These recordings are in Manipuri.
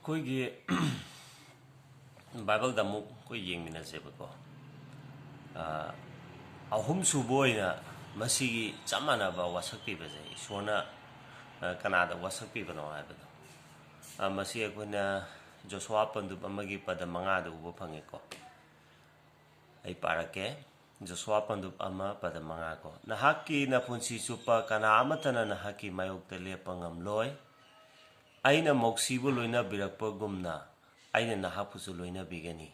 ꯑꯩꯈꯣꯏꯒꯤ ꯕꯥꯏꯕꯜꯗ ꯑꯃꯨꯛ ꯑꯩꯈꯣꯏ ꯌꯦꯡꯃꯤꯟꯅꯁꯦꯕꯀꯣ ꯑꯍꯨꯝ ꯁꯨꯕ ꯑꯣꯏꯅ ꯃꯁꯤꯒꯤ ꯆꯞ ꯃꯥꯟꯅꯕ ꯋꯥꯁꯛ ꯄꯤꯕꯁꯦ ꯏꯁꯣꯔꯅ ꯀꯅꯥꯗ ꯋꯥꯁꯛ ꯄꯤꯕꯅꯣ ꯍꯥꯏꯕꯗꯣ ꯃꯁꯤ ꯑꯩꯈꯣꯏꯅ ꯖꯣꯁꯨꯋꯥ ꯄꯟꯗꯨꯞ ꯑꯃꯒꯤ ꯄꯗ 5ꯗ ꯎꯕ ꯐꯪꯉꯦꯀꯣ ꯑꯩ ꯄꯥꯔꯛꯀꯦ ꯖꯣꯁꯨꯋꯥ ꯄꯟꯗꯨꯞ 1 ꯄꯗ 5 ꯀꯣ ꯅꯍꯥꯛꯀꯤ ꯅꯄꯨꯟꯁꯤ ꯆꯨꯞꯄ ꯀꯅꯥ ꯑꯃꯠꯇꯅ ꯅꯍꯥꯛꯀꯤ ꯃꯥꯌꯣꯛꯇ ꯂꯦꯞꯄ ꯉꯝꯂꯣꯏ ꯑꯩꯅ ꯃꯧꯁꯤꯕꯨ ꯂꯣꯏꯅꯕꯤꯔꯛꯄꯒꯨꯝꯅ ꯑꯩꯅ ꯅꯍꯥꯛꯄꯨꯁꯨ ꯂꯣꯏꯅꯕꯤꯒꯅꯤ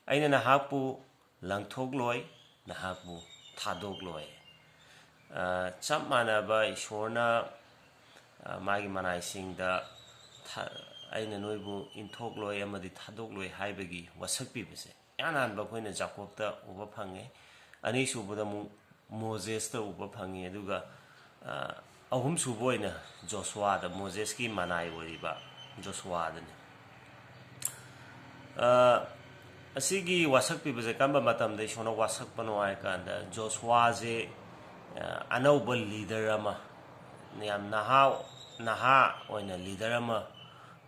ꯑꯩꯅ ꯅꯍꯥꯛꯄꯨ ꯂꯪꯊꯣꯛꯂꯣꯏ ꯅꯍꯥꯛꯄꯨ ꯊꯥꯗꯣꯛꯂꯣꯏ ꯆꯞ ꯃꯥꯟꯅꯕ ꯏꯁꯣꯔꯅ ꯃꯥꯒꯤ ꯃꯅꯥꯏꯁꯤꯡꯗ ꯑꯩꯅ ꯅꯣꯏꯕꯨ ꯏꯟꯊꯣꯛꯂꯣꯏ ꯑꯃꯗꯤ ꯊꯥꯗꯣꯛꯂꯣꯏ ꯍꯥꯏꯕꯒꯤ ꯋꯥꯁꯛ ꯄꯤꯕꯁꯦ ꯏꯍꯥꯟ ꯍꯥꯟꯕ ꯑꯩꯈꯣꯏꯅ ꯖꯥꯀꯣꯕꯇ ꯎꯕ ꯐꯪꯉꯦ ꯑꯅꯤꯁꯨꯕꯗ ꯑꯃꯨꯛ ꯃꯣꯖꯦꯁꯇ ꯎꯕ ꯐꯪꯉꯤ ꯑꯗꯨꯒ ꯑꯍꯨꯝ ꯁꯨꯕ ꯑꯣꯏꯅ ꯖꯣꯁꯨꯋꯥꯗ ꯃꯣꯖꯦꯁꯀꯤ ꯃꯅꯥꯏ ꯑꯣꯏꯔꯤꯕ ꯖꯣꯁꯨꯋꯥꯗꯅꯤ ꯑꯁꯤꯒꯤ ꯋꯥꯁꯛ ꯄꯤꯕꯁꯦ ꯀꯔꯝꯕ ꯃꯇꯝꯗ ꯏꯁꯣꯔꯅ ꯋꯥꯁꯛꯄꯅꯣ ꯍꯥꯏꯔꯀꯥꯟꯗ ꯖꯣꯁꯨꯋꯥꯁꯦ ꯑꯅꯧꯕ ꯂꯤꯗꯔ ꯑꯃ ꯌꯥꯝ ꯅꯍꯥ ꯑꯣꯏꯅ ꯂꯤꯗꯔ ꯑꯃ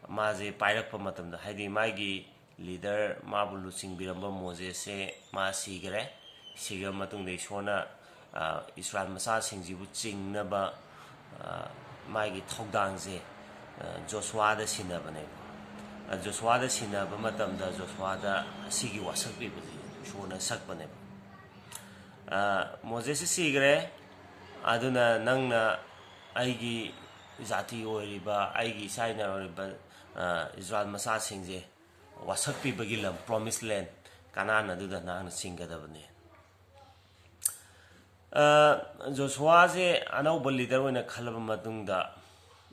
ꯃꯥꯁꯦ ꯄꯥꯏꯔꯛꯄ ꯃꯇꯝꯗ ꯍꯥꯏꯗꯤ ꯃꯥꯒꯤ ꯂꯤꯗꯔ ꯃꯥꯕꯨ ꯂꯨꯆꯤꯡꯕꯤꯔꯝꯕ ꯃꯣꯖꯦꯁꯁꯦ ꯃꯥ ꯁꯤꯈ꯭ꯔ ꯃꯇꯨꯡꯗ ꯏꯁꯣꯔꯅ ꯏꯁ꯭ꯔꯥꯏꯜ ꯃꯆꯥꯁꯤꯡꯁꯤꯕꯨ ꯆꯤꯡꯅꯕ ꯃꯥꯒꯤ ꯊꯧꯗꯥꯡꯁꯦ ꯖꯣꯁꯨꯋꯥꯗ ꯁꯤꯟꯅꯕꯅꯦꯕ ꯖꯣꯁꯨꯋꯥꯗ ꯁꯤꯟꯅꯕ ꯃꯇꯝꯗ ꯖꯣꯁꯨꯋꯥꯗ ꯑꯁꯤꯒꯤ ꯋꯥꯁꯛ ꯄꯤꯕꯁꯦ ꯏꯁꯣꯔꯅ ꯁꯛꯄꯅꯦꯕ ꯃꯣꯖꯦꯁꯁꯦ ꯁꯤꯈ꯭ꯔꯦ ꯑꯗꯨꯅ ꯅꯪꯅ ꯑꯩꯒꯤ ꯖꯥꯇꯤ ꯑꯣꯏꯔꯤꯕ ꯑꯩꯒꯤ ꯏꯆꯥꯏꯅ ꯑꯣꯏꯔꯤꯕ ꯏꯁ꯭ꯔꯥꯏꯜ ꯃꯆꯥꯁꯤꯡꯁꯦ ꯋꯥꯁꯛ ꯄꯤꯕꯒꯤ ꯂꯝ ꯄ꯭ꯔꯣꯃꯤꯁ ꯂꯦꯟ ꯀꯅꯥꯟ ꯑꯗꯨꯗ ꯅꯍꯥꯛꯅ ꯆꯤꯡꯒꯗꯕꯅꯤ ꯖꯣꯁꯨꯋꯥꯁꯦ ꯑꯅꯧꯕ ꯂꯤꯗꯔ ꯑꯣꯏꯅ ꯈꯜꯂꯕ ꯃꯇꯨꯡꯗ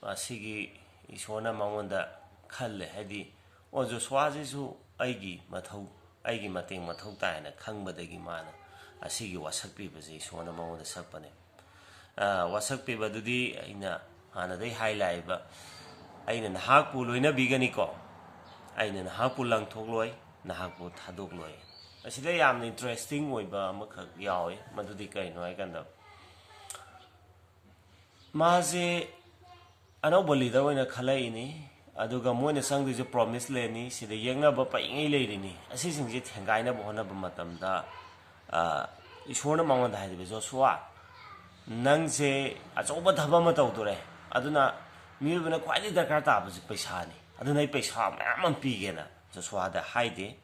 ꯑꯁꯤꯒꯤ ꯏꯁꯣꯔꯅ ꯃꯉꯣꯟꯗ ꯈꯜꯂꯦ ꯍꯥꯏꯗꯤ ꯖꯣꯁꯨꯋꯥꯁꯤꯁꯨ ꯑꯩꯒꯤ ꯃꯇꯦꯡ ꯃꯊꯧ ꯇꯥꯏꯅ ꯈꯪꯕꯗꯒꯤ ꯃꯥꯅ ꯑꯁꯤꯒꯤ ꯋꯥꯁꯛ ꯄꯤꯕꯁꯦ ꯏꯁꯣꯔꯅ ꯃꯉꯣꯟꯗ ꯁꯛꯄꯅꯦ ꯋꯥꯁꯛ ꯄꯤꯕꯗꯨꯗꯤ ꯑꯩꯅ ꯍꯥꯟꯅꯗꯩ ꯍꯥꯏꯂꯥꯛꯏꯕ ꯑꯩꯅ ꯅꯍꯥꯛꯄꯨ ꯂꯣꯏꯅꯕꯤꯒꯅꯤꯀꯣ ꯑꯩꯅ ꯅꯍꯥꯛꯄꯨ ꯂꯪꯊꯣꯛꯂꯣꯏ ꯅꯍꯥꯛꯄꯨ ꯊꯥꯗꯣꯛꯂꯣꯏ ꯑꯁꯤꯗ ꯌꯥꯝꯅ ꯏꯟꯇꯔꯦꯁꯇꯤꯡ ꯑꯣꯏꯕ ꯑꯃꯈꯛ ꯌꯥꯎꯏ ꯃꯗꯨꯗꯤ ꯀꯩꯅꯣ ꯍꯥꯏꯀꯥꯟꯗ ꯃꯥꯁꯦ ꯑꯅꯧꯕ ꯂꯤꯗꯔ ꯑꯣꯏꯅ ꯈꯜꯂꯛꯏꯅꯤ ꯑꯗꯨꯒ ꯃꯣꯏꯅ ꯆꯪꯗꯣꯏꯁꯦ ꯄ꯭ꯔꯣꯃꯤꯁ ꯂꯦꯟꯅꯤ ꯁꯤꯗ ꯌꯦꯡꯅꯕ ꯄꯩꯉꯩ ꯂꯩꯔꯤꯅꯤ ꯑꯁꯤꯁꯤꯡꯁꯦ ꯊꯦꯡꯒꯥꯏꯅꯕ ꯍꯣꯠꯅꯕ ꯃꯇꯝꯗ ꯏꯁꯣꯔꯅ ꯃꯉꯣꯟꯗ ꯍꯥꯏꯔꯤꯕ ꯖꯣꯁꯨꯋꯥ ꯅꯪꯁꯦ ꯑꯆꯧꯕ ꯊꯕꯛ ꯑꯃ ꯇꯧꯗꯣꯔꯦ ꯑꯗꯨꯅ ꯃꯤꯑꯣꯏꯕꯅ ꯈ꯭ꯋꯥꯏꯗꯒꯤ ꯗꯔꯀꯥꯔ ꯇꯥꯕꯁꯤ ꯄꯩꯁꯥꯅꯤ ꯑꯗꯨꯅ ꯑꯩ ꯄꯩꯁꯥ ꯃꯌꯥꯝ ꯑꯃ ꯄꯤꯒꯦꯅ ꯖꯣꯁꯨꯋꯥꯗ ꯍꯥꯏꯗꯦ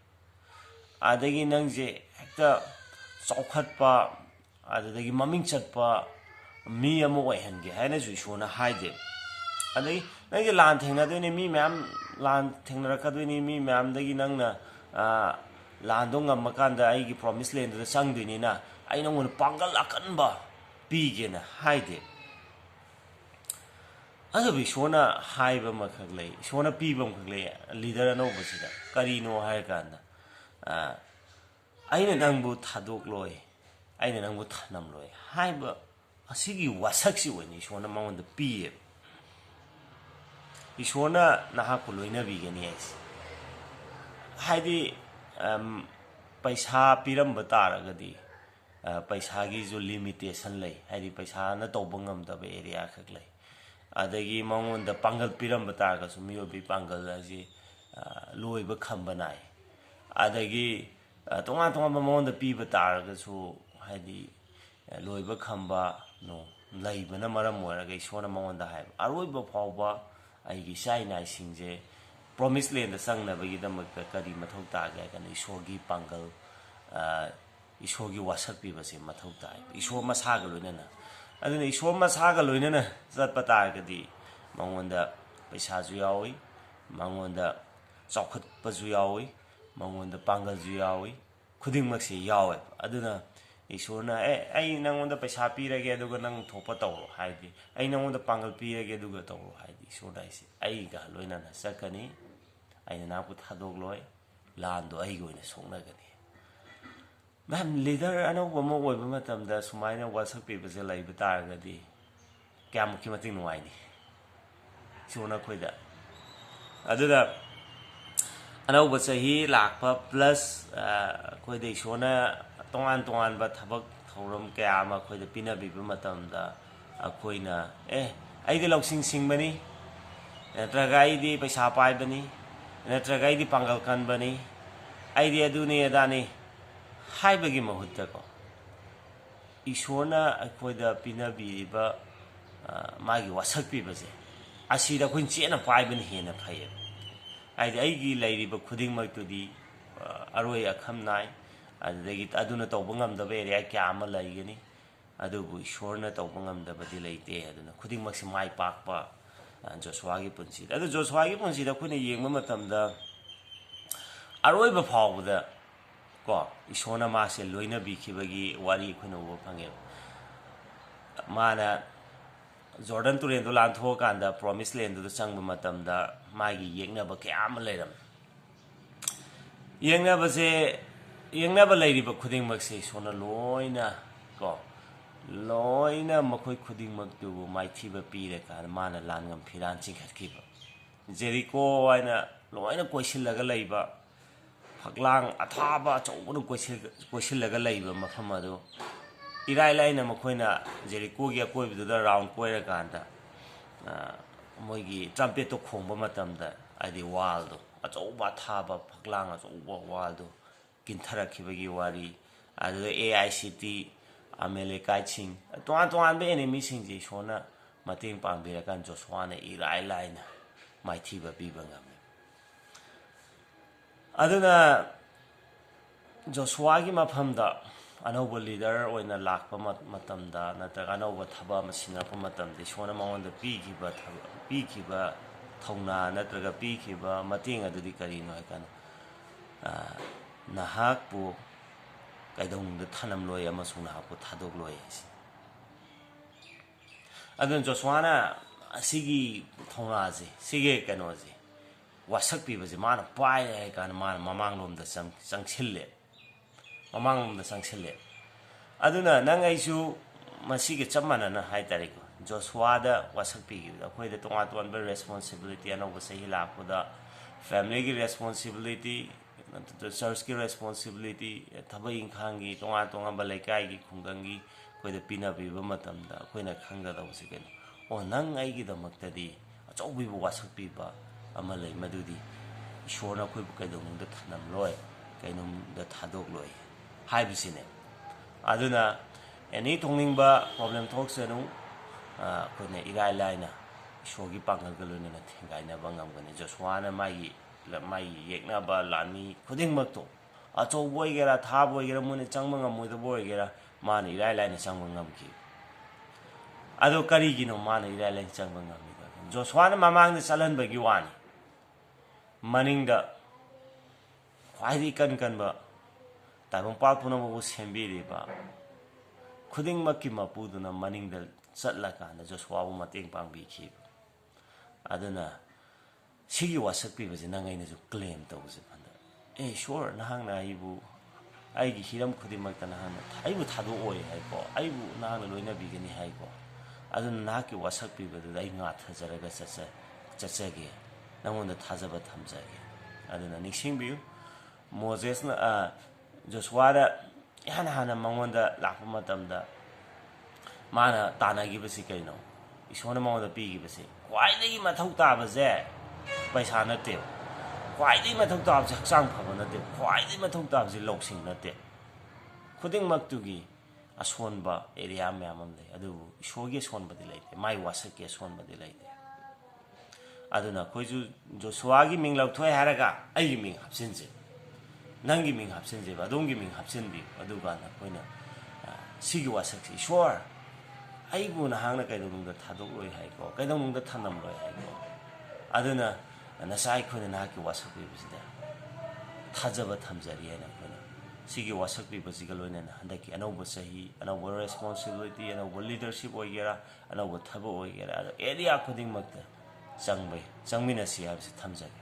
ꯑꯗꯒꯤ ꯅꯪꯁꯦ ꯍꯦꯛꯇ ꯆꯥꯎꯈꯠꯄ ꯑꯗꯨꯗꯒꯤ ꯃꯃꯤꯡ ꯆꯠꯄ ꯃꯤ ꯑꯃ ꯑꯣꯏꯍꯟꯒꯦ ꯍꯥꯏꯅꯁꯨ ꯏꯁꯣꯔꯅ ꯍꯥꯏꯗꯦ ꯑꯗꯒꯤ ꯅꯪꯁꯦ ꯂꯥꯟ ꯊꯦꯡꯅꯗꯣꯏꯅꯤ ꯃꯤ ꯃꯌꯥꯝ ꯂꯥꯟ ꯊꯦꯡꯅꯔꯛꯀꯗꯣꯏꯅꯤ ꯃꯤ ꯃꯌꯥꯝꯗꯒꯤ ꯅꯪꯅ ꯂꯥꯟꯗꯣ ꯉꯝꯃꯀꯥꯟꯗ ꯑꯩꯒꯤ ꯄ꯭ꯔꯣꯃꯤꯁ ꯂꯦꯟꯗꯨꯗ ꯆꯪꯗꯣꯏꯅꯤꯅ ꯑꯩ ꯅꯪꯉꯣꯟꯗ ꯄꯥꯡꯒꯜ ꯑꯀꯟꯕ ꯄꯤꯒꯦꯅ ꯍꯥꯏꯗꯦ ꯑꯗꯨꯕꯨ ꯏꯁꯣꯔꯅ ꯍꯥꯏꯕ ꯑꯃꯈꯛ ꯂꯩ ꯏꯁꯣꯔꯅ ꯄꯤꯕ ꯑꯃꯈꯛ ꯂꯩ ꯂꯤꯗꯔ ꯑꯅꯧꯕꯁꯤꯗ ꯀꯔꯤꯅꯣ ꯍꯥꯏꯔꯀꯥꯟꯗ ꯑꯩꯅ ꯅꯪꯕꯨ ꯊꯥꯗꯣꯛꯂꯣꯏ ꯑꯩꯅ ꯅꯪꯕꯨ ꯊꯅꯝꯂꯣꯏ ꯍꯥꯏꯕ ꯑꯁꯤꯒꯤ ꯋꯥꯁꯛꯁꯤ ꯑꯣꯏꯅ ꯏꯁꯣꯔꯅ ꯃꯉꯣꯟꯗ ꯄꯤꯌꯦꯕ ꯏꯁꯣꯔꯅ ꯅꯍꯥꯛꯄꯨ ꯂꯣꯏꯅꯕꯤꯒꯅꯤ ꯍꯥꯏꯁꯦ ꯍꯥꯏꯗꯤ ꯄꯩꯁꯥ ꯄꯤꯔꯝꯕ ꯇꯥꯔꯒꯗꯤ ꯄꯩꯁꯥꯒꯤꯁꯨ ꯂꯤꯃꯤꯇꯦꯁꯟ ꯂꯩ ꯍꯥꯏꯗꯤ ꯄꯩꯁꯥꯅ ꯇꯧꯕ ꯉꯝꯗꯕ ꯑꯦꯔꯤꯌꯥ ꯈꯛ ꯂꯩ ꯑꯗꯒꯤ ꯃꯉꯣꯟꯗ ꯄꯥꯡꯒꯜ ꯄꯤꯔꯝꯕ ꯇꯥꯔꯒꯁꯨ ꯃꯤꯑꯣꯏꯕꯒꯤ ꯄꯥꯡꯒꯜ ꯑꯁꯤ ꯂꯣꯏꯕ ꯈꯝꯕ ꯅꯥꯏ ꯑꯗꯒꯤ ꯇꯣꯉꯥꯟ ꯇꯣꯉꯥꯟꯕ ꯃꯉꯣꯟꯗ ꯄꯤꯕ ꯇꯥꯔꯒꯁꯨ ꯍꯥꯏꯗꯤ ꯂꯣꯏꯕ ꯈꯝꯕ ꯂꯩꯕꯅ ꯃꯔꯝ ꯑꯣꯏꯔꯒ ꯏꯁꯣꯔꯅ ꯃꯉꯣꯟꯗ ꯍꯥꯏꯕ ꯑꯔꯣꯏꯕ ꯐꯥꯎꯕ ꯑꯩꯒꯤ ꯏꯆꯥ ꯏꯅꯥꯏꯁꯤꯡꯁꯦ ꯄ꯭ꯔꯣꯃꯤꯁ ꯂꯦꯟꯗ ꯆꯪꯅꯕꯒꯤꯗꯃꯛꯇ ꯀꯔꯤ ꯃꯊꯧ ꯇꯥꯒꯦ ꯍꯥꯏꯔꯒꯅ ꯏꯁꯣꯔꯒꯤ ꯄꯥꯡꯒꯜ ꯏꯁꯣꯔꯒꯤ ꯋꯥꯁꯛ ꯄꯤꯕꯁꯦ ꯃꯊꯧ ꯇꯥꯏ ꯏꯁꯣꯔ ꯃꯁꯥꯒ ꯂꯣꯏꯅꯅ ꯑꯗꯨꯅ ꯏꯁꯣꯔ ꯃꯁꯥꯒ ꯂꯣꯏꯅꯅ ꯆꯠꯄ ꯇꯥꯔꯒꯗꯤ ꯃꯉꯣꯟꯗ ꯄꯩꯁꯥꯁꯨ ꯌꯥꯎꯏ ꯃꯉꯣꯟda ꯆꯥꯎꯈꯠꯄꯁꯨ ꯌꯥꯎꯏ ꯃꯉꯣꯟꯗ ꯄꯥꯡꯒꯜꯁꯨ ꯌꯥꯎꯏ ꯈꯨꯗꯤꯡꯃꯛꯁꯤ ꯌꯥꯎꯋꯦꯕ ꯑꯗꯨꯅ ꯏꯁꯣꯔꯅ ꯑꯩ ꯅꯪꯉꯣꯟꯗ ꯄꯩꯁꯥ ꯄꯤꯔꯒꯦ ꯑꯗꯨꯒ ꯅꯪ ꯊꯣꯛꯄ ꯇꯧꯔꯣ ꯍꯥꯏꯗꯤ ꯑꯩ ꯅꯪꯉꯣꯟꯗ ꯄꯥꯡꯒꯜ ꯄꯤꯔꯒꯦ ꯑꯗꯨꯒ ꯇꯧꯔꯣ ꯍꯥꯏꯗꯤ ꯏꯁꯣꯔꯅ ꯑꯩꯁꯦ ꯑꯩꯒ ꯂꯣꯏꯅꯅ ꯆꯠꯀꯅꯤ ꯑꯩꯅ ꯅꯍꯥꯛꯄꯨ ꯊꯥꯗꯣꯛꯂꯣꯏ ꯂꯥꯟꯗꯣ ꯑꯩꯒ ꯑꯣꯏꯅ ꯁꯣꯛꯅꯒꯅꯤ ꯃꯌꯥꯝ ꯂꯤꯗꯔ ꯑꯅꯧꯕ ꯑꯃ ꯑꯣꯏꯕ ꯃꯇꯝꯗ ꯁꯨꯃꯥꯏꯅ ꯋꯥꯁꯛ ꯄꯤꯕꯁꯦ ꯂꯩꯕ ꯇꯥꯔꯒꯗꯤ ꯀꯌꯥꯃꯨꯛꯀꯤ ꯃꯇꯤꯛ ꯅꯨꯡꯉꯥꯏꯅꯤ ꯏꯁꯣꯔꯅ ꯑꯩꯈꯣꯏꯗ ꯑꯗꯨꯗ ꯑꯅꯧꯕ ꯆꯍꯤ ꯂꯥꯛꯄ ꯄ꯭ꯂꯁ ꯑꯩꯈꯣꯏꯗ ꯏꯁꯣꯔꯅ ꯇꯣꯉꯥꯟ ꯇꯣꯉꯥꯟꯕ ꯊꯕꯛ ꯊꯧꯔꯝ ꯀꯌꯥ ꯑꯃ ꯑꯩꯈꯣꯏꯗ ꯄꯤꯅꯕꯤꯕ ꯃꯇꯝꯗ ꯑꯩꯈꯣꯏꯅ ꯑꯩꯗꯤ ꯂꯧꯁꯤꯡ ꯁꯤꯡꯕꯅꯤ ꯅꯠꯇ꯭ꯔꯒ ꯑꯩꯗꯤ ꯄꯩꯁꯥ ꯄꯥꯏꯕꯅꯤ ꯅꯠꯇ꯭ꯔꯒ ꯑꯩꯗꯤ ꯄꯥꯡꯒꯜ ꯀꯟꯕꯅꯤ ꯑꯩꯗꯤ ꯑꯗꯨꯅꯤ ꯑꯗꯥꯅꯤ ꯍꯥꯏꯕꯒꯤ ꯃꯍꯨꯠꯇꯀꯣ ꯏꯁꯣꯔꯅ ꯑꯩꯈꯣꯏꯗ ꯄꯤꯅꯕꯤꯔꯤꯕ ꯃꯥꯒꯤ ꯋꯥꯁꯛ ꯄꯤꯕꯁꯦ ꯑꯁꯤꯗ ꯑꯩꯈꯣꯏꯅ ꯆꯦꯠꯅ ꯄꯥꯏꯕꯅ ꯍꯦꯟꯅ ꯐꯩꯌꯦꯕ ꯍꯥꯏꯗꯤ ꯑꯩꯒꯤ ꯂꯩꯔꯤꯕ ꯈꯨꯗꯤꯡꯃꯛꯇꯨꯗꯤ ꯑꯔꯣꯏ ꯑꯈꯝ ꯅꯥꯏ ꯑꯗꯨꯗꯒꯤ ꯑꯗꯨꯅ ꯇꯧꯕ ꯉꯝꯗꯕ ꯑꯦꯔꯤꯌꯥ ꯀꯌꯥ ꯑꯃ ꯂꯩꯒꯅꯤ ꯑꯗꯨꯕꯨ ꯏꯁꯣꯔꯅ ꯇꯧꯕ ꯉꯝꯗꯕꯗꯤ ꯂꯩꯇꯦ ꯑꯗꯨꯅ ꯈꯨꯗꯤꯡꯃꯛꯁꯤ ꯃꯥꯏ ꯄꯥꯛꯄ ꯖꯣꯁꯨꯋꯥꯒꯤ ꯄꯨꯟꯁꯤꯗ ꯑꯗꯨ ꯖꯣꯁꯨꯋꯥꯒꯤ ꯄꯨꯟꯁꯤꯗ ꯑꯩꯈꯣꯏꯅ ꯌꯦꯡꯕ ꯃꯇꯝꯗ ꯑꯔꯣꯏꯕ ꯐꯥꯎꯕꯗ ꯀꯣ ꯏꯁꯣꯔꯅ ꯃꯥꯁꯦ ꯂꯣꯏꯅꯕꯤꯈꯤꯕꯒꯤ ꯋꯥꯔꯤ ꯑꯩꯈꯣꯏꯅ ꯎꯕ ꯐꯪꯉꯦꯕ ꯃꯥꯅ ꯖꯣꯔꯗꯟ ꯇꯨꯔꯦꯟꯗꯣ ꯂꯥꯟꯊꯣꯛꯑꯀꯥꯟꯗ ꯄ꯭ꯔꯣꯃꯤꯁ ꯂꯦꯟꯗꯨꯗ ꯆꯪꯕ ꯃꯇꯝꯗ ꯃꯥꯒꯤ ꯌꯦꯛꯅꯕ ꯀꯌꯥ ꯑꯃ ꯂꯩꯔꯝꯃꯦ ꯌꯦꯡꯅꯕ ꯂꯩꯔꯤꯕ ꯈꯨꯗꯤꯡꯃꯛꯁꯦ ꯏꯁꯣꯔꯅ ꯂꯣꯏꯅ ꯀꯣ ꯂꯣꯏꯅ ꯃꯈꯣꯏ ꯈꯨꯗꯤꯡꯃꯛꯇꯨꯕు ꯃꯥꯏꯊꯤꯕ ꯄꯤꯔꯀꯥꯟꯗ ꯃꯥꯅ ꯂꯥꯟꯉꯝ ꯐꯤꯔꯥꯟ ꯆꯤꯡꯈꯠꯈꯤꯕ ꯖꯦꯔꯤꯀꯣ ꯍꯥꯏꯅ ꯂꯣꯏꯅ ꯀꯣꯏꯁꯤꯜꯂꯒ ꯂꯩꯕ ꯐꯛꯂꯥꯡ ꯑꯊꯥꯕ ꯑꯆꯧꯕꯅ ꯀꯣꯏꯁꯤꯜꯂꯒ ꯂꯩꯕ ꯃꯐꯝ ꯑꯗꯨ ꯏꯔꯥꯏ ꯂꯥꯏꯅ ꯃꯈꯣꯏꯅ ꯖꯦꯔꯤꯀꯣꯒꯤ ꯑꯀꯣꯏꯕꯗꯨꯗ ꯔꯥꯎꯟ ꯀꯣꯏꯔꯀꯥꯟꯗ ꯃꯣꯏꯒꯤ ꯇ꯭ꯔꯝꯄꯦꯠꯇꯣ ꯈꯣꯡꯕ ꯃꯇꯝꯗ ꯍꯥꯏꯗꯤ ꯋꯥꯜꯗꯣ ꯑꯆꯧꯕ ꯑꯊꯥꯕ ꯐꯛꯂꯥꯡ ꯑꯆꯧꯕ ꯋꯥꯜꯗꯣ ꯀꯤꯟꯊꯔꯛꯈꯤꯕꯒꯤ ꯋꯥꯔꯤ ꯑꯗꯨꯗ AICT ꯑꯃꯦꯂꯦꯀꯥꯏꯠꯁꯤꯡ ꯇꯣꯉꯥꯟ ꯇꯣꯉꯥꯟꯕ ꯑꯦꯅꯤꯃꯤꯁꯤꯡꯁꯦ ꯏꯁꯣꯔꯅ ꯃꯇꯦꯡ ꯄꯥꯡꯕꯤꯔꯀꯥꯟꯗ ꯖꯣꯁꯨꯋꯥꯅ ꯏꯔꯥꯏ ꯂꯥꯏꯅ ꯃꯥꯏꯊꯤꯕ ꯄꯤꯕ ꯉꯝꯃꯤ ꯑꯗꯨꯅ ꯖꯣꯁꯨꯋꯥꯒꯤ ꯃꯐꯝꯗ ꯑꯅꯧꯕ ꯂꯤꯗꯔ ꯑꯣꯏꯅ ꯂꯥꯛꯄ ꯃꯇꯝꯗ ꯅꯠꯇ꯭ꯔꯒ ꯑꯅꯧꯕ ꯊꯕꯛ ꯑꯃ ꯁꯤꯟꯅꯔꯛꯄ ꯃꯇꯝꯗ ꯏꯁꯣꯔꯅ ꯃꯉꯣꯟꯗ ꯄꯤꯈꯤꯕ ꯊꯧꯅꯥ ꯅꯠꯇ꯭ꯔꯒ ꯄꯤꯈꯤꯕ ꯃꯇꯦꯡ ꯑꯗꯨꯗꯤ ꯀꯔꯤꯅꯣ ꯍꯥꯏꯀꯥꯟꯗ ꯅꯍꯥꯛꯄꯨ ꯀꯩꯗꯧꯅꯨꯡꯗ ꯊꯅꯝꯂꯣꯏ ꯑꯃꯁꯨꯡ ꯅꯍꯥꯛꯄꯨ ꯊꯥꯗꯣꯛꯂꯣꯏ ꯍꯥꯏꯁꯤ ꯑꯗꯨꯅ ꯖꯣꯁꯨꯋꯥꯅ ꯑꯁꯤꯒꯤ ꯊꯧꯅꯥꯁꯦ ꯁꯤꯒꯤ ꯀꯩꯅꯣꯁꯦ ꯋꯥꯁꯛ ꯄꯤꯕꯁꯦ ꯃꯥꯅ ꯄꯥꯏꯔꯦ ꯍꯥꯏ ꯀꯥꯟꯗ ꯃꯥꯅ ꯃꯃꯥꯡꯂꯣꯝꯗ ꯆꯪꯁꯤꯜꯂꯦ ꯑꯗꯨꯅ ꯅꯪ ꯑꯩꯁꯨ ꯃꯁꯤꯒ ꯆꯞ ꯃꯥꯟꯅꯅ ꯍꯥꯏꯇꯥꯔꯦꯀꯣ ꯖꯣꯁꯨꯋꯥꯗ ꯋꯥꯁꯛ ꯄꯤꯈꯤꯕꯗ ꯑꯩꯈꯣꯏꯗ ꯇꯣꯉꯥꯟ ꯇꯣꯉꯥꯟꯕ ꯔꯦꯁꯄꯣꯟꯁꯤꯕꯤꯂꯤꯇꯤ ꯑꯅꯧꯕ ꯆꯍꯤ ꯂꯥꯛꯄꯗ ꯐꯦꯃꯤꯂꯤꯒꯤ ꯔꯦꯁꯄꯣꯟꯁꯤꯕꯤꯂꯤꯇꯤ ꯆꯔꯆꯀꯤ ꯔꯦꯁꯄꯣꯟꯁꯤꯕꯤꯂꯤꯇꯤ ꯊꯕꯛ ꯏꯪꯈꯥꯡꯒꯤ ꯇꯣꯉꯥꯟ ꯇꯣꯉꯥꯟꯕ ꯂꯩꯀꯥꯏꯒꯤ ꯈꯨꯡꯒꯪꯒꯤ ꯑꯩꯈꯣꯏꯗ ꯄꯤꯅꯕꯤꯕ ꯃꯇꯝꯗ ꯑꯩꯈꯣꯏꯅ ꯈꯪꯒꯗꯧꯕꯁꯤ ꯀꯩꯅꯣ ꯅꯪ ꯑꯩꯒꯤꯗꯃꯛꯇꯗꯤ ꯑꯆꯧꯕꯤꯕ ꯋꯥꯁꯛ ꯄꯤꯕ ꯑꯃ ꯂꯩ ꯃꯗꯨꯗꯤ ꯏꯁꯣꯔꯅ ꯑꯩꯈꯣꯏꯕꯨ ꯀꯩꯗꯧꯅꯨꯡꯗ ꯊꯅꯝꯂꯣꯏ ꯀꯩꯗꯧꯅꯨꯡꯗ ꯊꯥꯗꯣꯛꯂꯣꯏ ꯍꯥꯏꯕꯁꯤꯅꯦ ꯑꯗꯨꯅ ꯑꯦꯅꯤ ꯊꯣꯛꯅꯤꯡꯕ ꯄ꯭ꯔꯣꯕ꯭ꯂꯦꯝ ꯊꯣꯛꯁꯅꯨ ꯑꯩꯈꯣꯏꯅ ꯏꯔꯥꯏ ꯂꯥꯏꯅ ꯏꯁꯣꯔꯒꯤ ꯄꯥꯡꯒꯜꯒ ꯂꯣꯏꯅꯅ ꯊꯦꯡꯒꯥꯏꯅꯕ ꯉꯝꯒꯅꯤ ꯖꯣꯁꯨꯋꯥꯅ ꯃꯥꯒꯤ ꯌꯦꯛꯅꯕ ꯂꯥꯟꯃꯤ ꯈꯨꯗꯤꯡꯃꯛꯇꯣ ꯑꯆꯧꯕ ꯑꯣꯏꯒꯦꯔꯥ ꯊꯥꯕ ꯑꯣꯏꯒꯦꯔꯥ ꯃꯣꯏꯅ ꯆꯪꯕ ꯉꯝꯃꯣꯏꯗꯕ ꯑꯣꯏꯒꯦꯔꯥ ꯃꯥꯅ ꯏꯔꯥꯏ ꯂꯥꯏꯅ ꯆꯪꯕ ꯉꯝꯈꯤ ꯑꯗꯣ ꯀꯔꯤꯒꯤꯅꯣ ꯃꯥꯅ ꯏꯔꯥꯏ ꯂꯥꯏꯅ ꯆꯪꯕ ꯉꯝꯃꯤꯗꯣ ꯖꯣꯁꯨꯋꯥꯅ ꯃꯃꯥꯡꯗ ꯆꯠꯍꯟꯕꯒꯤ ꯋꯥꯅꯤ ꯃꯅꯤꯡꯗ ꯈ꯭ꯋꯥꯏꯗꯒꯤ ꯏꯀꯟ ꯀꯟꯕ ꯇꯥꯏꯕꯪꯄꯥꯜ ꯄꯨꯝꯅꯃꯛꯄꯨ ꯁꯦꯝꯕꯤꯔꯤꯕ ꯈꯨꯗꯤꯡꯃꯛꯀꯤ ꯃꯄꯨꯗꯨꯅ ꯃꯅꯤꯡꯗ ꯆꯠꯂꯀꯥꯟꯗ ꯖꯣꯁꯨꯋꯥꯕꯨ ꯃꯇꯦꯡ ꯄꯥꯡꯕꯤꯈꯤꯕ ꯑꯗꯨꯅ ꯁꯤꯒꯤ ꯋꯥꯁꯛ ꯄꯤꯕꯁꯤ ꯅꯪ ꯑꯩꯅꯁꯨ ꯀ꯭ꯂꯦꯝ ꯇꯧꯕꯁꯦ ꯐꯟꯗ ꯏꯁꯣꯔ ꯅꯍꯥꯛꯅ ꯑꯩꯒꯤ ꯍꯤꯔꯝ ꯈꯨꯗꯤꯡꯃꯛꯇ ꯅꯍꯥꯛꯅ ꯑꯩꯕꯨ ꯊꯥꯗꯣꯛꯑꯣꯏ ꯍꯥꯏꯀꯣ ꯑꯩꯕꯨ ꯅꯍꯥꯛꯅ ꯂꯣꯏꯅꯕꯤꯒꯅꯤ ꯍꯥꯏꯀꯣ ꯑꯗꯨꯅ ꯅꯍꯥꯛꯀꯤ ꯋꯥꯁꯛ ꯄꯤꯕꯗꯨꯗ ꯑꯩ ꯉꯥꯊꯖꯔꯒ ꯆꯠꯆꯒꯦ ꯅꯪꯉꯣꯟꯗ ꯊꯥꯖꯕ ꯊꯝꯖꯒꯦ ꯑꯗꯨꯅ ꯅꯤꯡꯁꯤꯡꯕꯤꯌꯨ ꯃꯣꯖꯦꯁꯅ ꯖꯣꯁꯨꯋꯥꯗ ꯏꯍꯥꯟ ꯍꯥꯟꯅ ꯃꯉꯣꯟꯗ ꯂꯥꯛꯄ ꯃꯇꯝꯗ ꯃꯥꯅ ꯇꯥꯟꯅꯈꯤꯕꯁꯤ ꯀꯩꯅꯣ ꯏꯁꯣꯔꯅ ꯃꯉꯣꯟꯗ ꯄꯤꯈꯤꯕꯁꯤ ꯈ꯭ꯋꯥꯏꯗꯒꯤ ꯃꯊꯧ ꯇꯥꯕꯁꯦ ꯄꯩꯁꯥ ꯅꯠꯇꯦꯕ ꯈ꯭ꯋꯥꯏꯗꯒꯤ ꯃꯊꯧ ꯇꯥꯕꯁꯤ ꯍꯛꯆꯥꯡ ꯐꯕ ꯅꯠꯇꯦꯕ ꯈ꯭ꯋꯥꯏꯗꯒꯤ ꯃꯊꯧ ꯇꯥꯕꯁꯤ ꯂꯧꯁꯤꯡ ꯅꯠꯇꯦ ꯈꯨꯗꯤꯡꯃꯛꯇꯨꯒꯤ ꯑꯁꯣꯟꯕ ꯑꯦꯔꯤꯌꯥ ꯃꯌꯥꯝ ꯑꯃ ꯂꯩ ꯑꯗꯨꯕꯨ ꯏꯁꯣꯔꯒꯤ ꯑꯁꯣꯟꯕꯗꯤ ꯂꯩꯇꯦ ꯃꯥꯏ ꯋꯥꯁꯛꯀꯤ ꯑꯁꯣꯟꯕꯗꯤ ꯂꯩꯇꯦ ꯑꯗꯨꯅ ꯑꯩꯈꯣꯏꯁꯨ ꯖꯣꯁꯨꯋꯥꯒꯤ ꯃꯤꯡ ꯂꯧꯊꯣꯛꯑꯦ ꯍꯥꯏꯔꯒ ꯑꯩꯒꯤ ꯃꯤꯡ ꯍꯥꯞꯆꯤꯟꯁꯦ ꯅꯪꯒꯤ ꯃꯤꯡ ꯍꯥꯞꯆꯤꯟꯁꯦꯕ ꯑꯗꯣꯝꯒꯤ ꯃꯤꯡ ꯍꯥꯞꯆꯤꯟꯕꯤꯌꯨ ꯑꯗꯨꯀꯥꯟꯗ ꯑꯩꯈꯣꯏꯅ ꯁꯤꯒꯤ ꯋꯥꯁꯛꯁꯤ ꯏꯁꯣꯔ ꯑꯩꯕꯨ ꯅꯍꯥꯛꯅ ꯀꯩꯗꯧꯅꯨꯡꯗ ꯊꯥꯗꯣꯛꯂꯣꯏ ꯍꯥꯏꯀꯣ ꯀꯩꯗꯧꯅꯨꯡꯗ ꯊꯅꯝꯂꯣꯏ ꯍꯥꯏꯀꯣ ꯑꯗꯨꯅ ꯉꯁꯥꯏ ꯑꯩꯈꯣꯏꯅ ꯅꯍꯥꯛꯀꯤ ꯋꯥꯁꯛ ꯄꯤꯕꯁꯤꯗ ꯊꯥꯖꯕ ꯊꯝꯖꯔꯤ ꯍꯥꯏꯅ ꯑꯩꯈꯣꯏꯅ ꯁꯤꯒꯤ ꯋꯥꯁꯛ ꯄꯤꯕꯁꯤꯒ ꯂꯣꯏꯅꯅ ꯍꯟꯗꯛꯀꯤ ꯑꯅꯧꯕ ꯆꯍꯤ ꯑꯅꯧꯕ ꯔꯦꯁꯄꯣꯟꯁꯤꯕꯤꯂꯤꯇꯤ ꯑꯅꯧꯕ ꯂꯤꯗꯔꯁꯤꯞ ꯑꯣꯏꯒꯦꯔꯥ ꯑꯅꯧꯕ ꯊꯕꯛ ꯑꯣꯏꯒꯦꯔꯥ ꯑꯗꯣ ꯑꯦꯔꯤꯌꯥ ꯈꯨꯗꯤꯡꯃꯛꯇ ꯆꯪꯃꯤꯟꯅꯁꯤ ꯍꯥꯏꯕꯁꯤ ꯊꯝꯖꯒꯦ